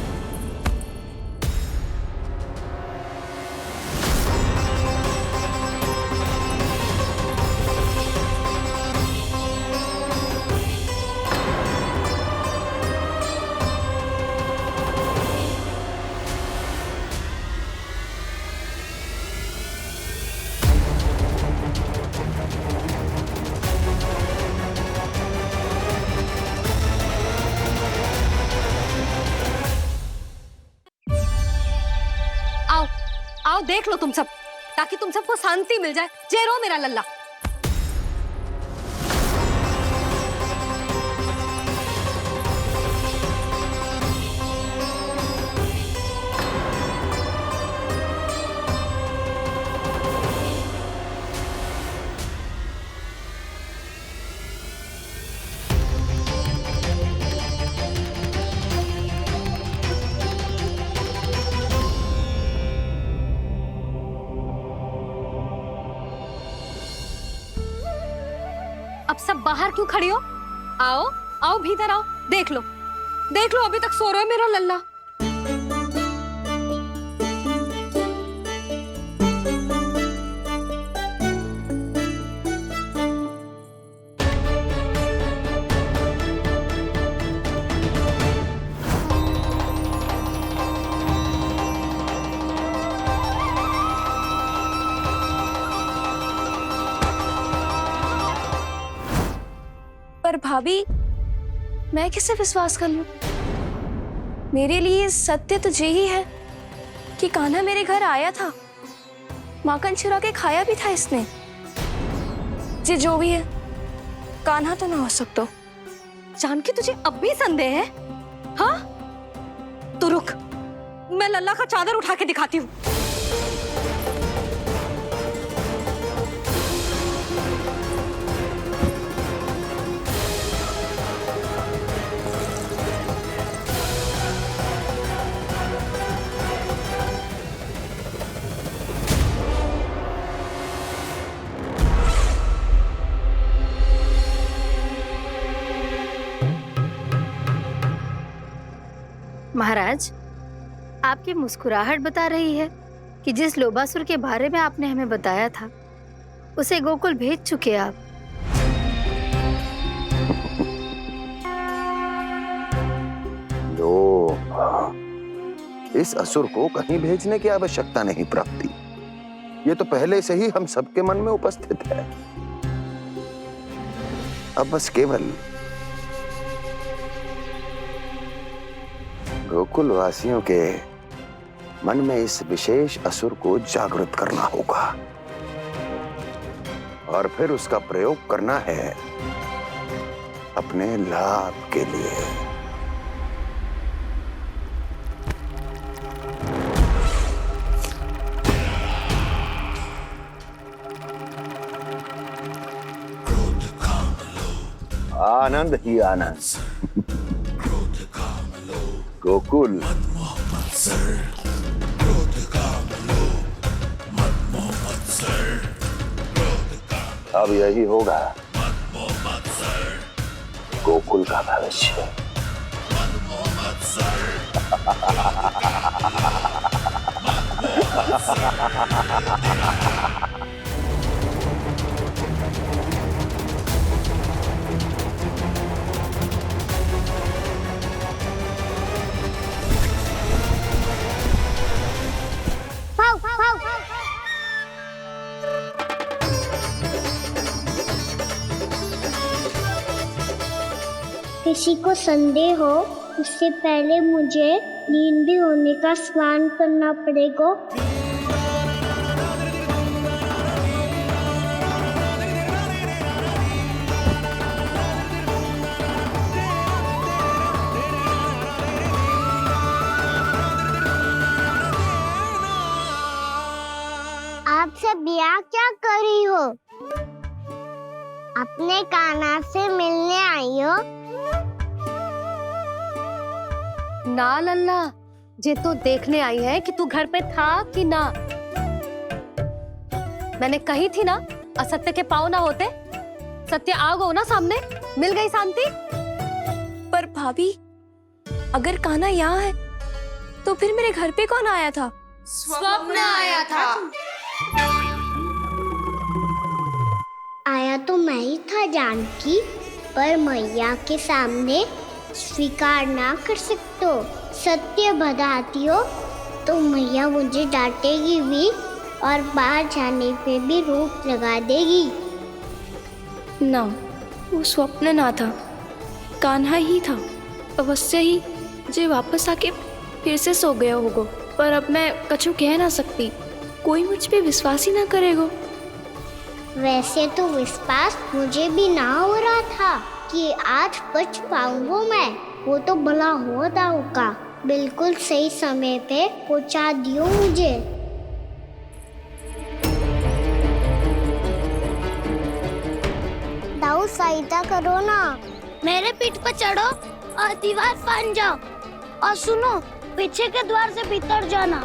आओ देख लो तुम सब, ताकि तुम सबको शांति मिल जाए। जय रो मेरा लल्ला। अब सब बाहर क्यों खड़ी हो? आओ आओ भीतर आओ, देख लो अभी तक सो रहा है मेरा लल्ला। पर भाभी, मैं किसे विश्वास कर लूं? मेरे लिए सत्य तो यही है कि कान्हा मेरे घर आया था माखन चुरा के खाया भी था इसने। ये जो भी है, कान्हा तो ना हो सकता। जानकी तुझे अब भी संदेह है? हाँ तो रुक, मैं लल्ला का चादर उठा के दिखाती हूँ। महाराज, आपकी मुस्कुराहट बता रही है कि जिस लोबासुर के बारे में आपने हमें बताया था उसे गोकुल भेज चुके आप। इस असुर को कहीं भेजने की आवश्यकता नहीं प्राप्ति। ये तो पहले से ही हम सबके मन में उपस्थित है। अब बस केवल गोकुल वासियों के मन में इस विशेष असुर को जागृत करना होगा और फिर उसका प्रयोग करना है अपने लाभ के लिए। आनंद ही आनंद। गोकुल अब यही होगा गोकुल का भविष्य। किसी को संदेह हो उससे पहले मुझे नींद भी होने का स्नान करना पड़ेगा। आप सब यहाँ क्या कर रही हो? अपने कान्हा से मिलने आई हो? ना लल्ला, जे तो देखने आई है कि तू घर पे था कि ना। मैंने कही थी ना, असत्य के पांव ना होते। सत्य आ गो ना सामने, मिल गई शांति। पर भाभी, अगर कान्हा यहाँ है तो फिर मेरे घर पे कौन आया था? स्वप्न आया था। आया तो मैं ही था जानकी, पर मैया के सामने स्वीकार ना कर सकते हो। सत्य बताती हो तो मैया मुझे डांटेगी भी और बाहर जाने पे भी रोक लगा देगी। ना, वो स्वप्न ना था, कान्हा ही था। अवश्य ही जे वापस आके फिर से सो गया होगा। पर अब मैं कछु कह ना सकती, कोई मुझ पे विश्वास ही ना करेगा। वैसे तो विश्वास मुझे भी ना हो रहा था कि आज बच पाऊंगा मैं। वो तो भला हो दाऊ का बिल्कुल सही समय पे पहुंचा दियो मुझे। दाऊ सहायता करो ना, मेरे पीठ पर चढ़ो और दीवार फांद जाओ। और सुनो, पीछे के द्वार से भीतर जाना।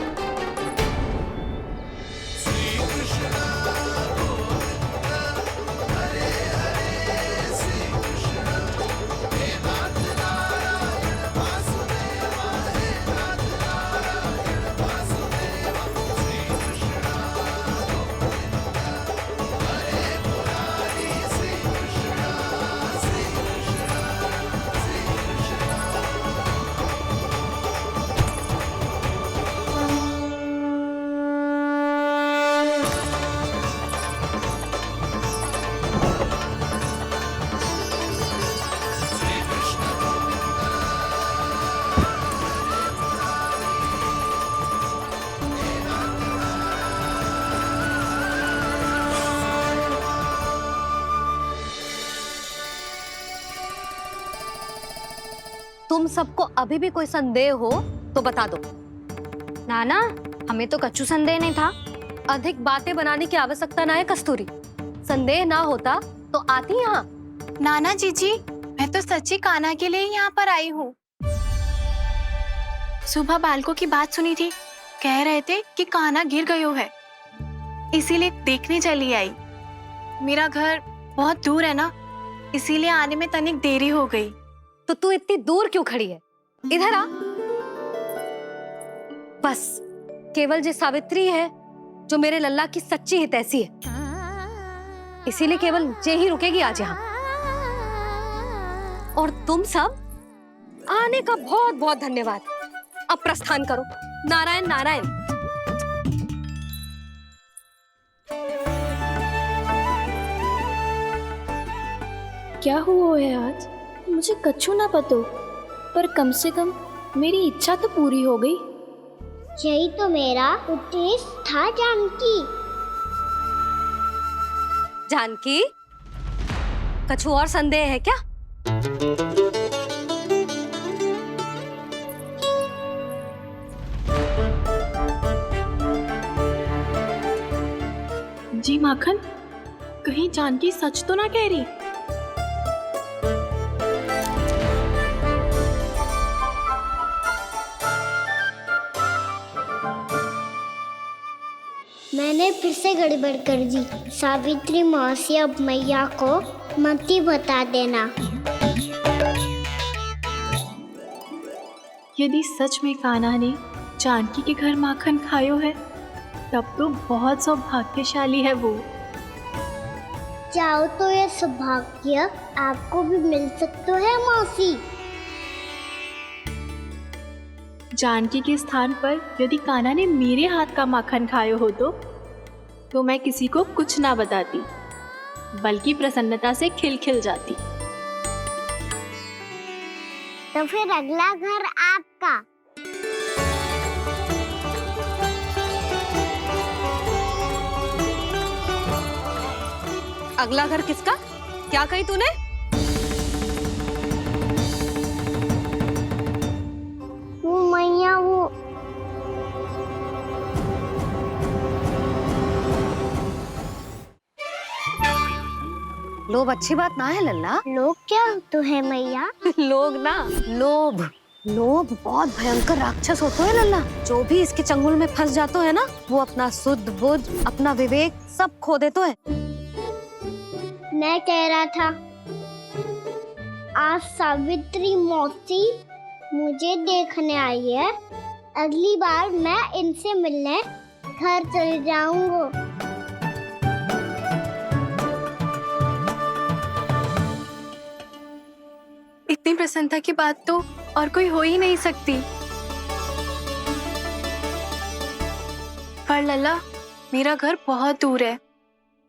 तुम सबको अभी भी कोई संदेह हो तो बता दो। नाना, हमें तो कच्चू संदेह नहीं था। अधिक बातें बनाने की आवश्यकता ना है कस्तूरी। संदेह ना होता तो आती यहाँ। नाना जीजी, मैं तो सच्ची कान्हा के लिए यहाँ पर आई हूँ। सुबह बालकों की बात सुनी थी, कह रहे थे कि कान्हा गिर गयो है, इसीलिए देखने चली आई। मेरा घर बहुत दूर है ना, इसीलिए आने में तनिक देरी हो गई। तो तू इतनी दूर क्यों खड़ी है? इधर आ। बस केवल जे सावित्री है जो मेरे लल्ला की सच्ची हितैषी है, इसीलिए केवल जे ही रुकेगी आज यहाँ। और तुम सब आने का बहुत बहुत धन्यवाद। अब प्रस्थान करो। नारायण नारायण। क्या हुआ है आज? मुझे कच्छू ना पतो, पर कम से कम मेरी इच्छा तो पूरी हो गई। यही तो मेरा उद्देश्य था जानकी। जानकी, कछु और संदेह है क्या? जी माखन, कहीं जानकी सच तो ना कह रही? मैंने फिर से गड़बड़ कर दी। सावित्री मौसी अब मैया को मत ही बता देना। यदि सच में कान्हा ने जानकी के घर माखन खायो है, तब तो बहुत सौभाग्यशाली है वो। चाहो तो ये सौभाग्य आपको भी मिल सकता है मौसी। जानकी के स्थान पर यदि कान्हा ने मेरे हाथ का माखन खायो हो तो मैं किसी को कुछ ना बताती, बल्कि प्रसन्नता से खिलखिल जाती। तो फिर अगला घर आपका। अगला घर किसका? क्या कही तूने? वो मैया, वो लोभ अच्छी बात ना है लल्ला। लोग क्या तो है मैया? लोग ना, लोभ। लोभ बहुत भयंकर राक्षस होते हैं लल्ला। जो भी इसके चंगुल में फंस जाते है ना, वो अपना शुद्ध बुद्ध, अपना विवेक सब खो देते हैं। मैं कह रहा था, आज सावित्री मौसी मुझे देखने आई है। अगली बार मैं इनसे मिलने घर चले जाऊंगा। इतनी प्रसन्नता की बात तो और कोई हो ही नहीं सकती। पर लल्ला, मेरा घर बहुत दूर है,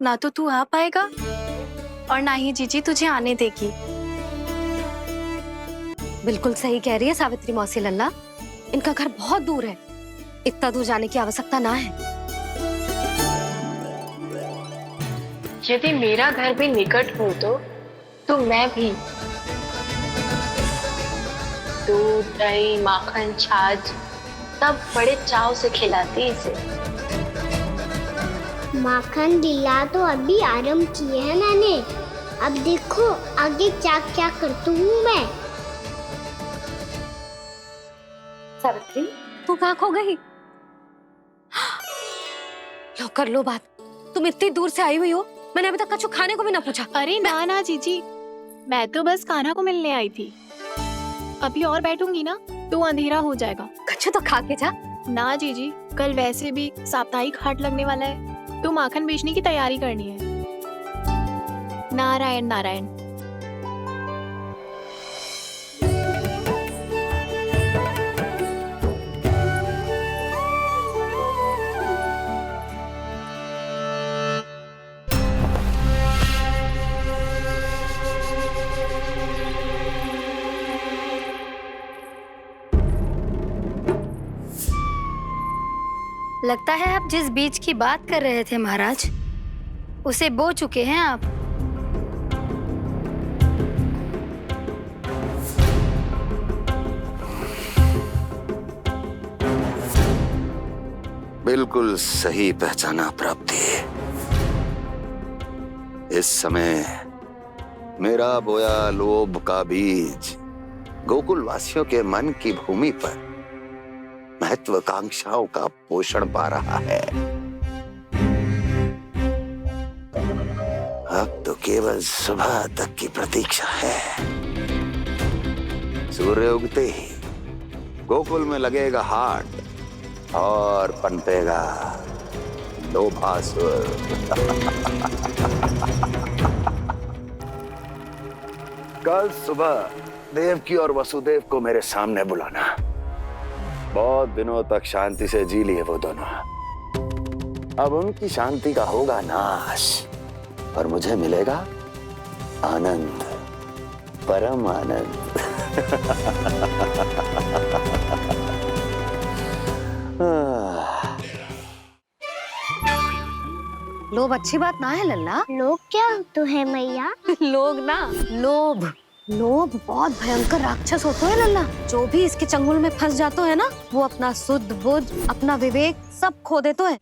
ना तो तू आ पाएगा और ना ही जीजी तुझे आने देगी। बिल्कुल सही कह रही है सावित्री मौसी लल्ला। इनका घर बहुत दूर है, इतना दूर जाने की आवश्यकता ना है। यदि मेरा घर भी निकट हो तो मैं भी दूध, दही, माखन, छाछ सब बड़े चाव से खिलाती इसे। माखन लीला तो अभी आरंभ किए हैं मैंने। अब देखो आगे क्या क्या करती हूँ मैं। सावित्री, तू कहाँ खो गई? लो कर लो बात। तुम इतनी दूर से आई हुई हो, मैंने अभी तक कछु खाने को भी ना पूछा। अरे ना ना जीजी, मैं तो बस कान्हा को मिलने आई थी। अभी और बैठूंगी ना तो अंधेरा हो जाएगा। कछु तो खा के जा। ना जीजी, कल वैसे भी साप्ताहिक हाट लगने वाला है, तो माखन बेचने की तैयारी करनी है। नारायण नारायण। लगता है आप जिस बीज की बात कर रहे थे महाराज, उसे बो चुके हैं आप। बिल्कुल सही पहचाना प्राप्ति। इस समय मेरा बोया लोभ का बीज गोकुल वासियों के मन की भूमि पर महत्वाकांक्षाओं का पोषण पा रहा है। अब तो केवल सुबह तक की प्रतीक्षा है। सूर्य उगते ही गोकुल में लगेगा हाट और पनपेगा लोभासुर। कल सुबह देवकी और वसुदेव को मेरे सामने बुलाना। बहुत दिनों तक शांति से जी लिए वो दोनों, अब उनकी शांति का होगा नाश और मुझे मिलेगा आनंद, परम आनंद। लोभ अच्छी बात ना है लल्ला। लोग क्या तो है मैया? लोग ना, लोभ। लोभ बहुत भयंकर राक्षस होते हैं लल्ला। जो भी इसके चंगुल में फंस जाते हैं ना, वो अपना शुद्ध बुद्ध, अपना विवेक सब खो देते हैं।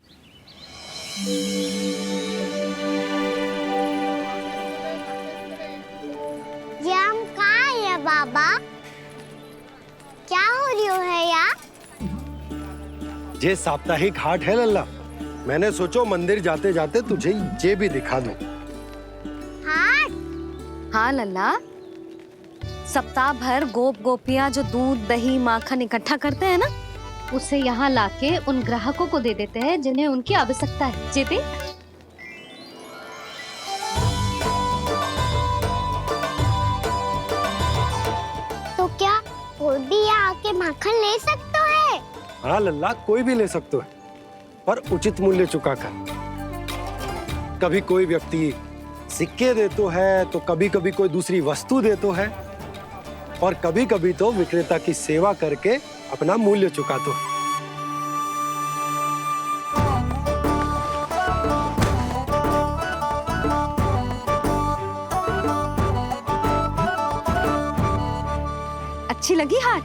ये हम कहाँ है बाबा? क्या हो रही है यार? ये साप्ताहिक हाट है लल्ला। मैंने सोचो मंदिर जाते जाते तुझे ये भी दिखा दूं। हाट? हाँ लल्ला, सप्ताह भर गोप गोपियां जो दूध दही माखन इकट्ठा करते हैं ना, उसे यहाँ लाके उन ग्राहकों को दे देते हैं जिन्हें उनकी आवश्यकता है। जीती तो क्या कोई भी यहाँ आके माखन ले सकता है? हाँ लल्ला, कोई भी ले सकते है, पर उचित मूल्य चुका कर। कभी कोई व्यक्ति सिक्के देतो है, तो कभी कभी कोई दूसरी वस्तु देतो है, और कभी कभी तो विक्रेता की सेवा करके अपना मूल्य चुकातो है। अच्छी लगी हाट?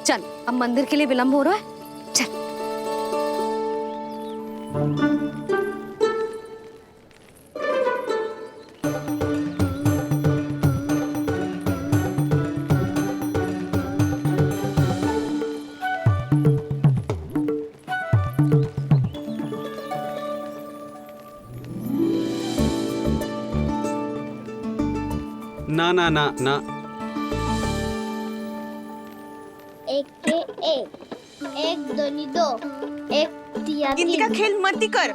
चल, अब मंदिर के लिए विलंब हो रहा है, चल। ना ना ना ना, एक के एक दोनी दो, एक दिया गिनती का खेल मत ही कर।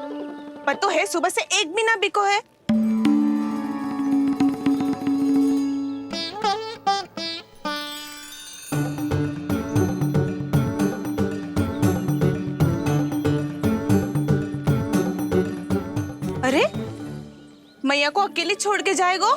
पतो है सुबह से एक भी ना बिको है। अरे मैया को अकेले छोड़ के जाएगो?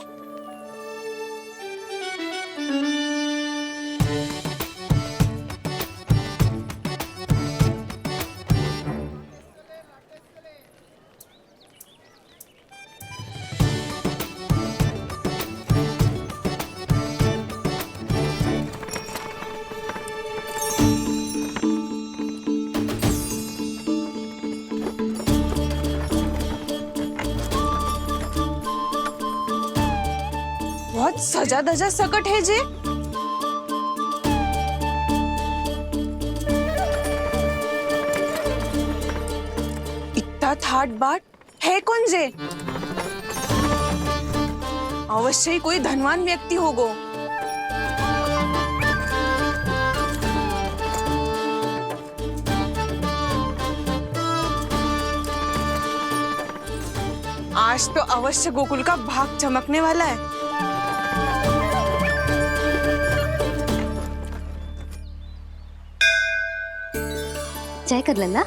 बहुत सजा धजा सकट है जे। इतना थाट बाट है कौन जे? अवश्य ही कोई धनवान व्यक्ति होगो। आज तो अवश्य गोकुल का भाग चमकने वाला है। जय कर लल्ला।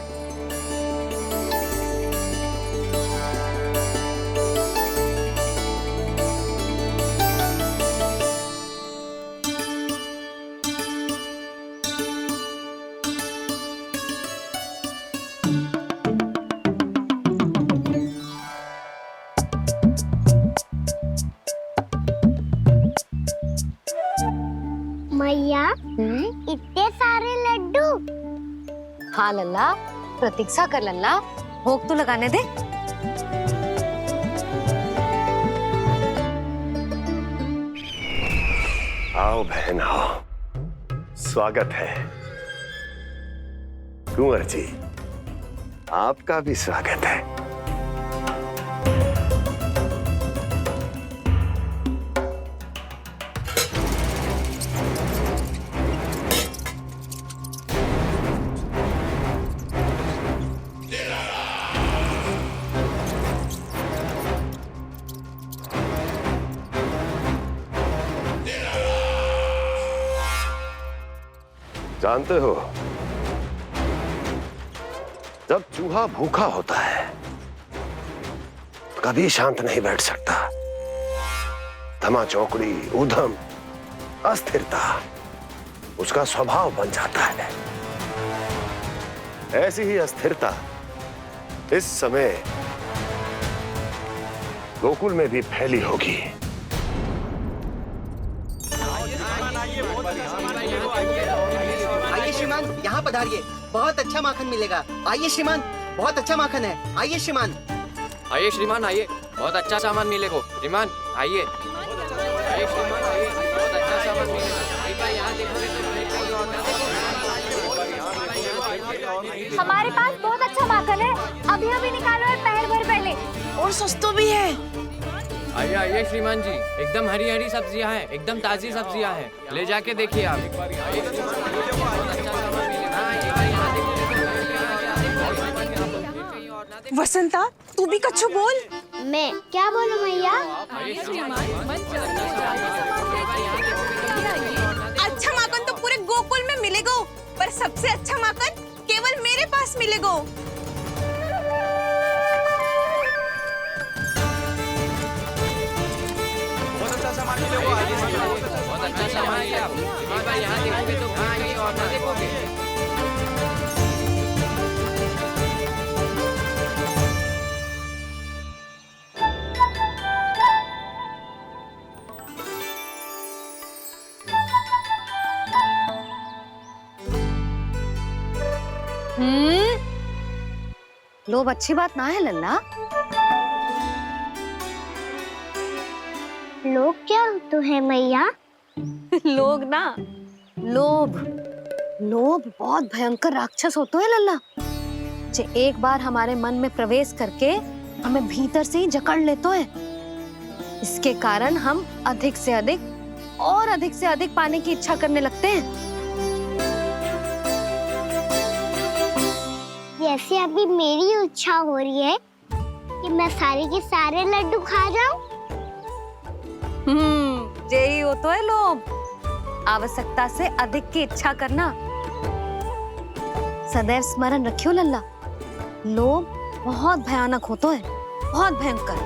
मैया, इतने सारे लड्डू हाँ लल्ला, प्रतीक्षा कर लल्ला, भोग तो लगाने दे। आओ बहन आओ, स्वागत है। कुंवर जी, आपका भी स्वागत है। जानते हो, जब चूहा भूखा होता है कभी शांत नहीं बैठ सकता। धमा चौकड़ी, उधम, अस्थिरता उसका स्वभाव बन जाता है। ऐसी ही अस्थिरता इस समय गोकुल में भी फैली होगी। आइए श्रीमान, यहाँ पधारिए, बहुत अच्छा माखन मिलेगा। आइए श्रीमान, बहुत अच्छा माखन है। आइए श्रीमान। आइए श्रीमान, आइए, बहुत अच्छा सामान मिलेगा। श्रीमान आइए, आइए श्रीमान, आइए, बहुत अच्छा सामान मिलेगा। एक बार यहाँ देखो। हमारे पास बहुत अच्छा माखन है, अभी अभी निकालो है, पहर भर पहले। और सस्ता भी है। आइए आइए श्रीमान जी, एकदम हरी हरी सब्जियां हैं, एकदम ताजी सब्जियां हैं, ले जाके देखिए आप। वसंता, तू भी कच्छु बोल। मैं क्या बोलूं मैया? अच्छा माखन तो पूरे गोकुल में मिलेगा, पर सबसे अच्छा माखन केवल मेरे पास मिलेगा। बहुत अच्छा सामान है आप। एक बार यहाँ देखोगे तो कहीं और ना देखोगे। लोभ अच्छी बात ना है लल्ला। लोग क्या होते हैं मैया? लोग ना, लोभ, लोभ बहुत भयंकर राक्षस होते हैं लल्ला, जो एक बार हमारे मन में प्रवेश करके हमें भीतर से ही जकड़ लेते हैं। इसके कारण हम अधिक से अधिक और अधिक से अधिक पाने की इच्छा करने लगते हैं। जैसे अभी मेरी इच्छा हो रही है कि मैं सारे के सारे लड्डू खा जाऊं। यही हो तो है लोभ, आवश्यकता से अधिक की इच्छा करना। सदैव स्मरण रखियो लल्ला, लोभ बहुत भयानक होता है, बहुत भयंकर।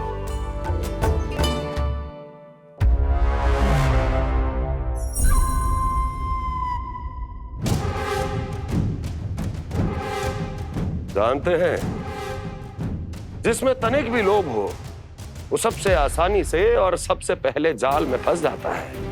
जानते हैं, जिसमें तनिक भी लोभ हो वो सबसे आसानी से और सबसे पहले जाल में फंस जाता है।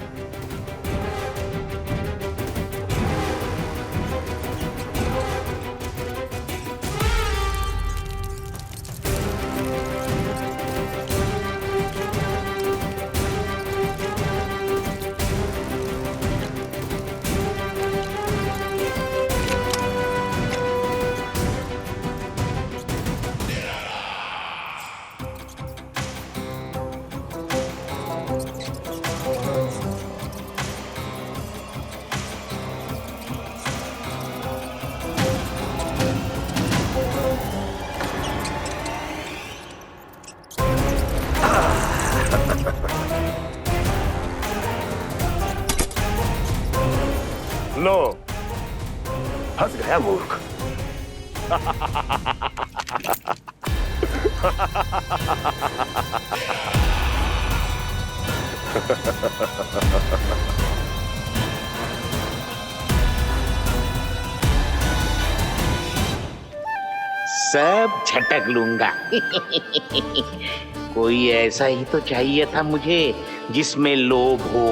लो, फंस गया मूर्ख। सब झटक लूंगा। कोई ऐसा ही तो चाहिए था मुझे जिसमें लोभ हो।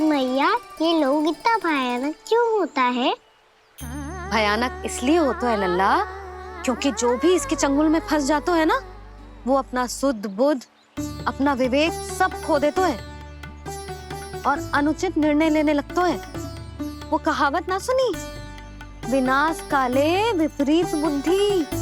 पर मैया ये लोग इतना भयानक क्यों होता है? भयानक इसलिए होता है लल्ला, क्योंकि जो भी इसके चंगुल में फंस जाता है ना, वो अपना शुद्ध बुद्ध, अपना विवेक सब खो देता है और अनुचित निर्णय लेने लगता है। वो कहावत ना सुनी, विनाश काले विपरीत बुद्धि।